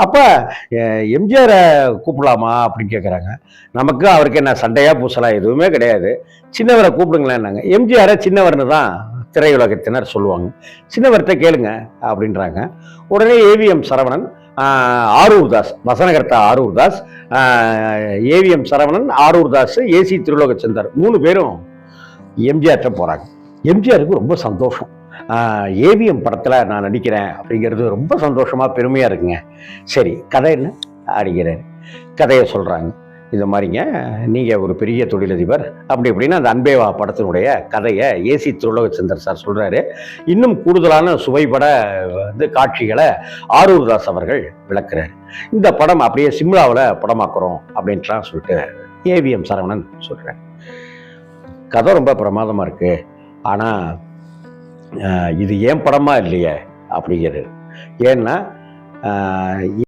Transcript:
அப்போ எம்ஜிஆரை கூப்பிடலாமா அப்படின்னு கேட்குறாங்க. நமக்கு அவருக்கு என்ன சண்டையா பூசலா எதுவுமே கிடையாது. சின்னவரை கூப்பிடுங்களேன்னாங்க. எம்ஜிஆரை சின்னவர்னு தான் திரையுலகத்தினர் சொல்லுவாங்க. சின்னவர்கிட்ட கேளுங்க அப்படின்றாங்க. உடனே ஏவிஎம் சரவணன், ஆரூர் தாஸ், வசனகர்த்தா ஆரூர் தாஸ், ஏவிஎம் சரவணன், ஆரூர் தாஸ், ஏசி திருலோகச்சந்தர் 3 பேரும் எம்ஜிஆர்கிட்ட போகிறாங்க. எம்ஜிஆருக்கு ரொம்ப சந்தோஷம். ஏவிஎம் படத்தில் நான் நடிக்கிறேன் அப்படிங்கிறது ரொம்ப சந்தோஷமாக பெருமையாக இருக்குங்க. சரி, கதை என்ன அப்படிங்கிறாரு. கதையை சொல்கிறாங்க. இந்த மாதிரிங்க, நீங்கள் ஒரு பெரிய தொழிலதிபர் அப்படி இப்படின்னு அந்த அன்பேவா படத்தினுடைய கதையை ஏசி திருலோகச்சந்தர் சார் சொல்கிறாரு. இன்னும் கூடுதலான சுவைபட காட்சிகளை ஆரூர் தாஸ் அவர்கள் விளக்குறாரு. இந்த படம் அப்படியே சிம்லாவில் படமாக்குறோம் அப்படின்ட்டுலாம் சொல்லிட்டு ஏவிஎம் சரவணன் சொல்கிறார். கதை ரொம்ப பிரமாதமாக இருக்குது, ஆனால் இது ஏன் படமா இல்லையே அப்படிங்கிறது. ஏன்னா